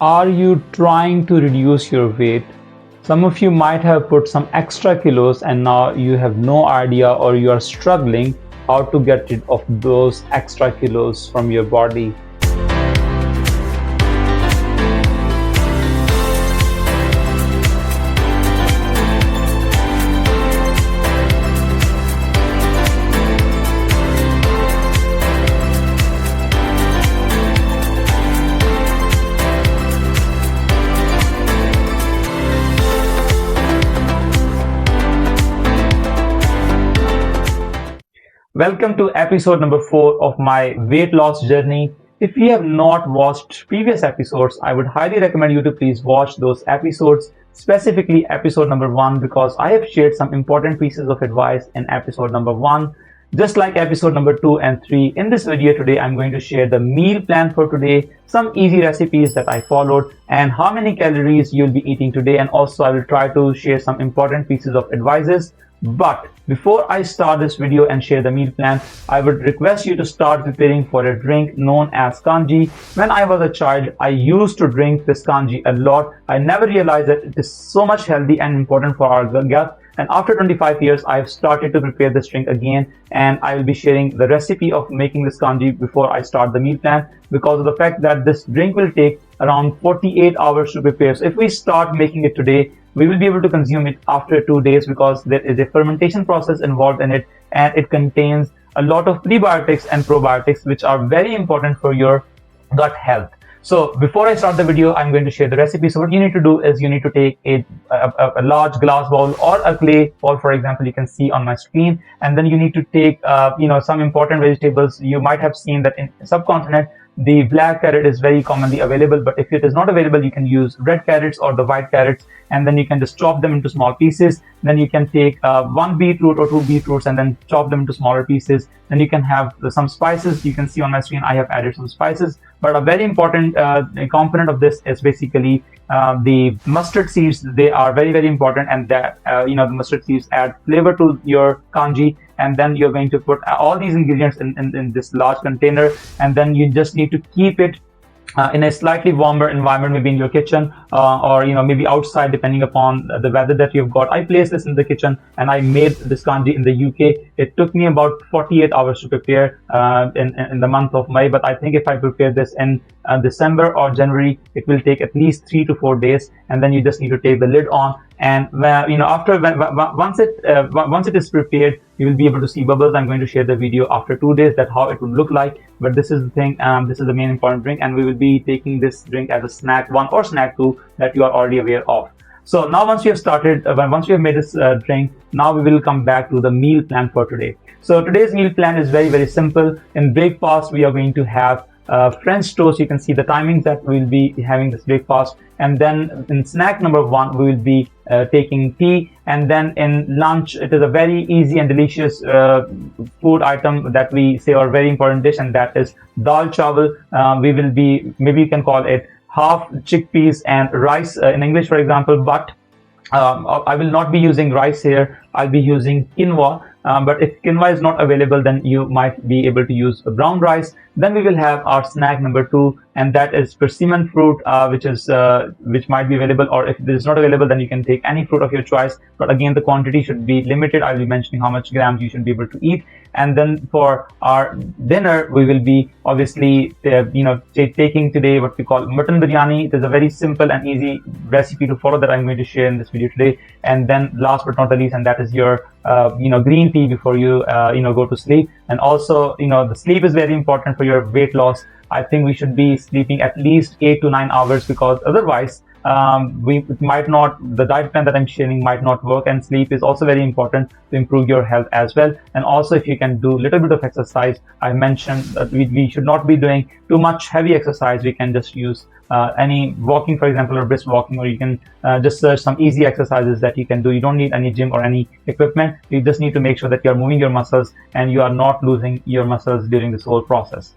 Are you trying to reduce your weight? Some of you might have put some extra kilos and now you have no idea or you are struggling how to get rid of those extra kilos from your body. Welcome to episode number 4 of my weight loss journey. If you have not watched previous episodes, I would highly recommend you to please watch those episodes, specifically episode number 1, because I have shared some important pieces of advice in episode number 1. Just like episode number 2 and 3, in this video today, I'm going to share the meal plan for today, some easy recipes that I followed, and how many calories you'll be eating today. And also I will try to share some important pieces of advices. But before I start this video and share the meal plan, I would request you to start preparing for a drink known as Kanji. When I was a child, I used to drink this Kanji a lot. I never realized that it is so much healthy and important for our gut. And after 25 years, I've started to prepare this drink again, and I will be sharing the recipe of making this Kanji before I start the meal plan, because of the fact that this drink will take around 48 hours to prepare. So if we start making it today, we will be able to consume it after 2 days, because there is a fermentation process involved in it, and it contains a lot of prebiotics and probiotics, which are very important for your gut health. So before I start the video, I'm going to share the recipe. So what you need to do is you need to take a large glass bowl or a clay bowl, for example, you can see on my screen. And then you need to take, some important vegetables. You might have seen that in subcontinent, the black carrot is very commonly available, but if it is not available, you can use red carrots or the white carrots, and then you can just chop them into small pieces. Then you can take 1 beetroot or 2 beetroots and then chop them into smaller pieces. Then you can have some spices. You can see on my screen I have added some spices, but a very important component of this is basically the mustard seeds. They are very, very important, and that the mustard seeds add flavor to your Kanji. And then you're going to put all these ingredients in this large container, and then you just need to keep it in a slightly warmer environment, maybe in your kitchen or maybe outside, depending upon the weather that you've got. I placed this in the kitchen and I made this Kanji in the UK. It took me about 48 hours to prepare in the month of May, but I think if I prepare this in December or January, it will take at least 3 to 4 days. And then you just need to take the lid on, and once it is prepared, you will be able to see bubbles. I'm going to share the video after 2 days that how it would look like. But this is the thing, this is the main important drink, and we will be taking this drink as a snack 1 or snack 2 that you are already aware of. So now once you have started, once you have made this drink, now we will come back to the meal plan for today. So today's meal plan is very, very simple. In breakfast, we are going to have French toast. You can see the timings that we will be having this breakfast. And then in snack number 1, we will be taking tea. And then in lunch, it is a very easy and delicious food item that we say are very important dish, and that is dal chawal. We will be, maybe you can call it half chickpeas and rice in English, for example, but I will not be using rice here. I'll be using quinoa. But if quinoa is not available, then you might be able to use brown rice. Then we will have our snack number 2, and that is persimmon fruit, which might be available, or if it is not available, then you can take any fruit of your choice. But again, the quantity should be limited. I'll be mentioning how much grams you should be able to eat. And then for our dinner, we will be obviously taking today what we call mutton biryani. It is a very simple and easy recipe to follow that I'm going to share in this video today. And then last but not the least, and that is your green tea before you go to sleep. And also the sleep is very important for your weight loss. I think we should be sleeping at least 8 to 9 hours, because otherwise the diet plan that I'm sharing might not work. And sleep is also very important to improve your health as well. And also, if you can do a little bit of exercise, I mentioned that we should not be doing too much heavy exercise. We can just use any walking, for example, or brisk walking, or you can just search some easy exercises that you can do. You don't need any gym or any equipment. You just need to make sure that you're moving your muscles and you are not losing your muscles during this whole process.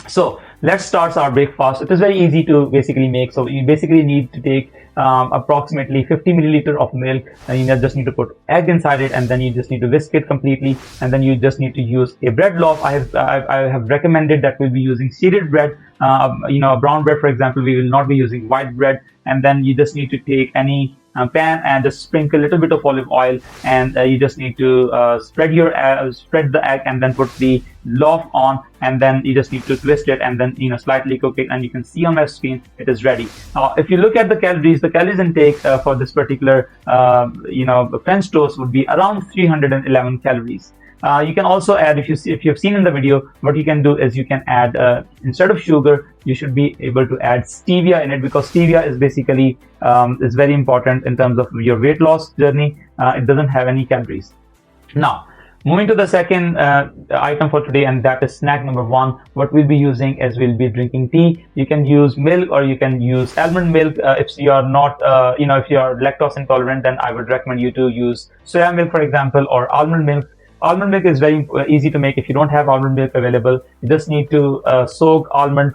So let's start our breakfast. It is very easy to basically make. So you basically need to take approximately 50 milliliter of milk, and you just need to put egg inside it, and then you just need to whisk it completely, and then you just need to use a bread loaf. I have recommended that we'll be using seeded bread. Brown bread, for example, we will not be using white bread. And then you just need to take any pan and just sprinkle a little bit of olive oil, and you just need to spread the egg, and then put the loaf on, and then you just need to twist it, and then slightly cook it, and you can see on my screen it is ready. Now if you look at the calories intake for this particular French toast would be around 311 calories. You can also add, if you've seen in the video, what you can do is you can add instead of sugar, you should be able to add stevia in it, because stevia is basically is very important in terms of your weight loss journey. It doesn't have any calories. Now moving to the second item for today, and that is snack number 1. What we'll be using is we'll be drinking tea. You can use milk, or you can use almond milk. If you are not, if you are lactose intolerant, then I would recommend you to use soya milk, for example, or almond milk. Almond milk is very easy to make. If you don't have almond milk available, you just need to soak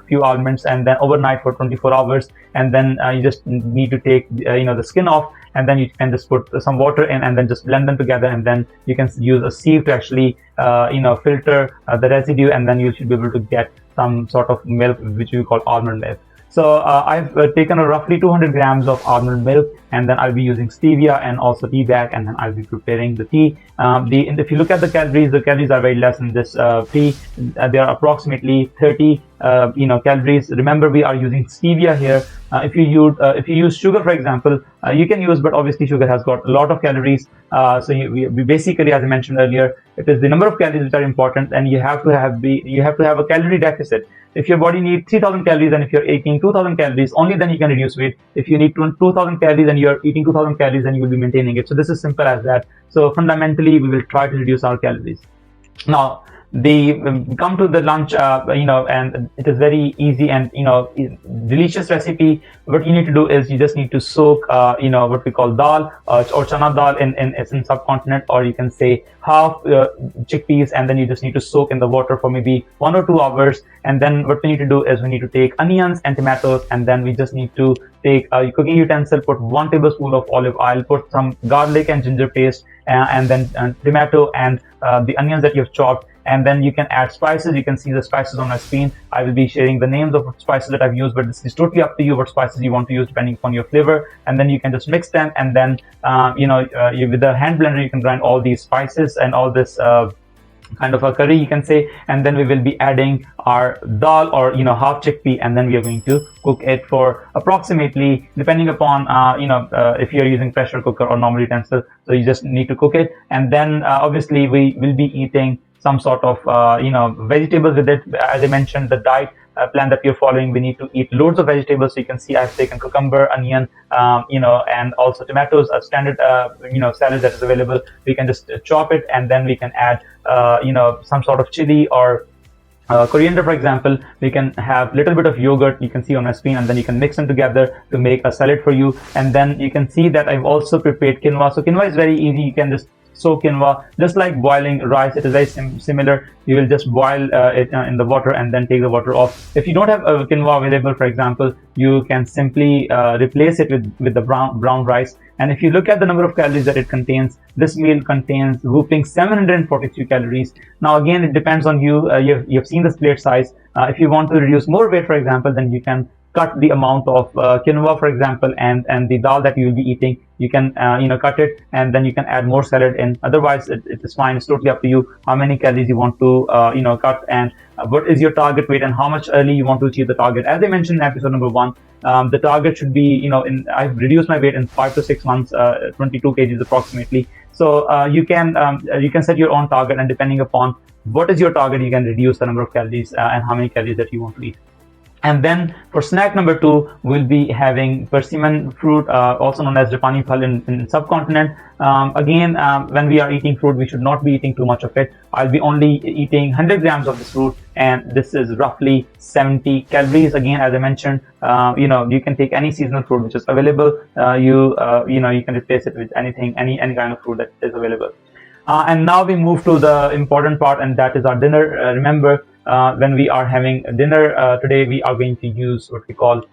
few almonds, and then overnight for 24 hours, and then you just need to take the skin off, and then you can just put some water in, and then just blend them together, and then you can use a sieve to actually filter the residue, and then you should be able to get some sort of milk which we call almond milk. So I've taken roughly 200 grams of almond milk, and then I'll be using stevia and also tea bag, and then I'll be preparing the tea. If you look at the calories are very less in this tea. They are approximately 30 calories. Remember, we are using stevia here. If you use sugar, for example, you can use, but obviously sugar has got a lot of calories. So we basically, as I mentioned earlier, it is the number of calories which are important, and you have to have a calorie deficit. If your body needs 3,000 calories, and if you're eating 2,000 calories, only then you can reduce weight. If you need 2,000 calories and you're eating 2,000 calories, then you will be maintaining it. So this is simple as that. So fundamentally, we will try to reduce our calories. Now, come to the lunch, and it is very easy and delicious recipe. What you need to do is you just need to soak what we call dal or chana dal in subcontinent, or you can say half chickpeas, and then you just need to soak in the water for maybe 1 or 2 hours. And then what we need to do is we need to take onions and tomatoes, and then we just need to take a cooking utensil, put 1 tablespoon of olive oil, put some garlic and ginger paste, and then tomato and the onions that you've chopped. And then you can add spices. You can see the spices on my screen. I will be sharing the names of spices that I've used, but this is totally up to you what spices you want to use depending upon your flavor. And then you can just mix them, and then with the hand blender you can grind all these spices and all this kind of a curry, you can say. And then we will be adding our dal, or half chickpea, and then we are going to cook it for approximately, depending upon if you're using pressure cooker or normal utensil, so you just need to cook it. And then obviously we will be eating some sort of vegetables with it. As I mentioned, the diet plan that we're following, we need to eat loads of vegetables. So you can see I've taken cucumber, onion, and also tomatoes, a standard salad that is available. We can just chop it, and then we can add some sort of chili or coriander, for example. We can have a little bit of yogurt, you can see on my screen, and then you can mix them together to make a salad for you. And then you can see that I've also prepared quinoa. So quinoa is very easy. You can just soak quinoa just like boiling rice. It is very similar. You will just boil it in the water, and then take the water off. If you don't have quinoa available, for example, you can simply replace it with the brown rice. And if you look at the number of calories that it contains, this meal contains whopping 743 calories. Now again, it depends on you. You've seen the plate size. If you want to reduce more weight, for example, then you can cut the amount of quinoa, for example, and the dal that you will be eating. You can cut it, and then you can add more salad in. Otherwise, it is fine. It's totally up to you how many calories you want to cut, and what is your target weight, and how much early you want to achieve the target. As I mentioned in episode number 1, the target should be I've reduced my weight in 5 to 6 months, 22 kgs approximately. So you can set your own target, and depending upon what is your target, you can reduce the number of calories and how many calories that you want to eat. And then for snack number 2, we'll be having persimmon fruit, also known as Japani phal in subcontinent. Again, when we are eating fruit, we should not be eating too much of it. I'll be only eating 100 grams of this fruit, and this is roughly 70 calories. Again, as I mentioned, you can take any seasonal fruit which is available. You can replace it with anything, any kind of fruit that is available. And now we move to the important part, and that is our dinner. Remember, when we are having dinner today, we are going to use what we call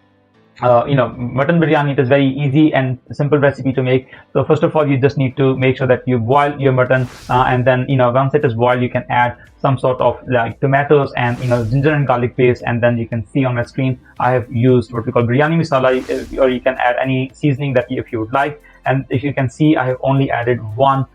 mutton biryani. It is very easy and simple recipe to make. So first of all, you just need to make sure that you boil your mutton, and then once it is boiled, you can add some sort of like tomatoes and ginger and garlic paste, and then you can see on my screen I have used what we call biryani masala, or you can add any seasoning that if you would like. And if you can see, I have only added 1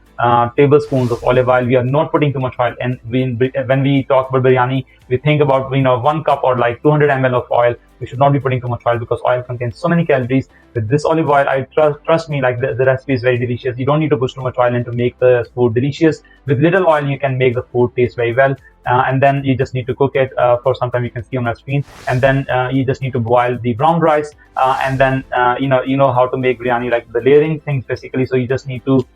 tablespoons of olive oil. We are not putting too much oil, and when we talk about biryani, we think about 1 cup or like 200 ml of oil. We should not be putting too much oil because oil contains so many calories. With this olive oil, I trust me, like the recipe is very delicious. You don't need to put too much oil in to make the food delicious. With little oil, you can make the food taste very well. And then you just need to cook it for some time. You can see on my screen, and then you just need to boil the brown rice, and then you know how to make biryani, like the layering things basically. So you just need to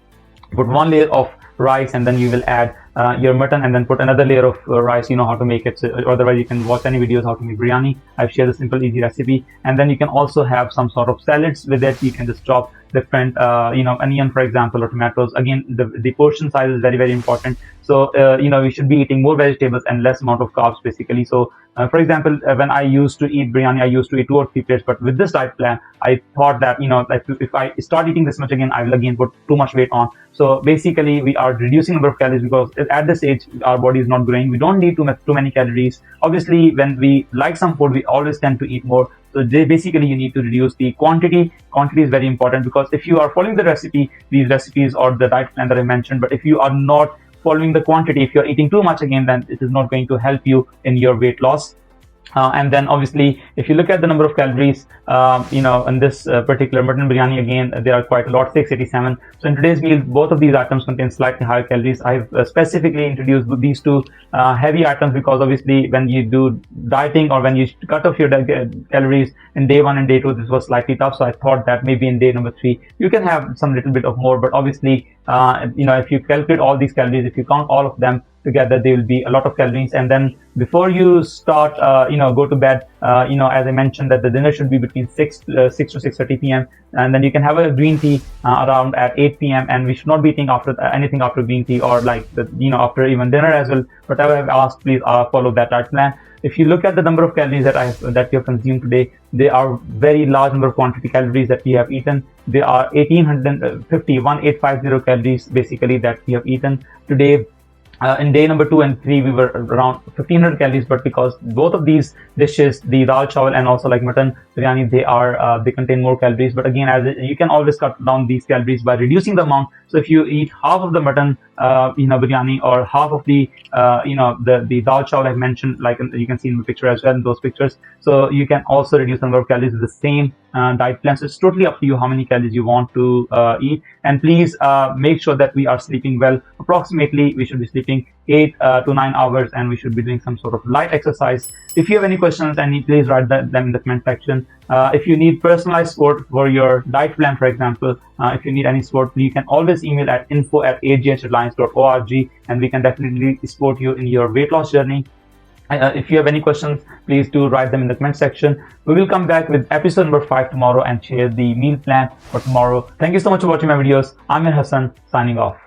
put 1 layer of rice, and then you will add your mutton, and then put another layer of rice. You know how to make it. So otherwise, you can watch any videos how to make biryani. I've shared a simple, easy recipe. And then you can also have some sort of salads with it. You can just chop different, onion, for example, or tomatoes. Again, the portion size is very, very important. So, we should be eating more vegetables and less amount of carbs, basically. So, for example, when I used to eat biryani, I used to eat 2 or 3 plates. But with this diet plan, I thought that, like if I start eating this much again, I will again put too much weight on. So basically, we are reducing number of calories because at this age, our body is not growing. We don't need too many calories. Obviously, when we like some food, we always tend to eat more. So basically, you need to reduce the quantity. Quantity is very important, because if you are following the recipe, these recipes or the diet plan that I mentioned, but if you are not following the quantity, if you're eating too much again, then it is not going to help you in your weight loss. And then obviously, if you look at the number of calories, in this particular mutton biryani, again, there are quite a lot, 687. So in today's meal, both of these items contain slightly higher calories. I've specifically introduced these two heavy items because obviously when you do dieting, or when you cut off your calories in day 1 and day 2, this was slightly tough. So I thought that maybe in day number 3, you can have some little bit of more. But obviously, if you calculate all these calories, if you count all of them together, there will be a lot of calories. And then before you start, go to bed, as I mentioned, that the dinner should be between 6 to 6:30 p.m. And then you can have a green tea around at 8 p.m. And we should not be eating after anything after green tea, or like after even dinner as well. Whatever I've asked, please follow that diet plan. If you look at the number of calories that you have consumed today, they are very large number of quantity calories that we have eaten. They are 1850 calories basically that we have eaten today. In day number 2 and 3, we were around 1500 calories, but because both of these dishes, the dal chawal and also like mutton biryani, they contain more calories. But again, you can always cut down these calories by reducing the amount. So if you eat half of the mutton biryani, or half of the the dal chawal I mentioned, like you can see in the picture as well, in those pictures, so you can also reduce the number of calories with the same diet plan. So it's totally up to you how many calories you want to eat. And please make sure that we are sleeping well. Approximately, we should be sleeping 8 to 9 hours, and we should be doing some sort of light exercise. If you have any questions, please write them in the comment section. If you need personalized support for your diet plan, for example, if you need any support, you can always email at info@aghredlines.org, and we can definitely support you in your weight loss journey. If you have any questions, please do write them in the comment section. We will come back with episode number 5 tomorrow and share the meal plan for tomorrow. Thank you so much for watching my videos. I'm Hassan, signing off.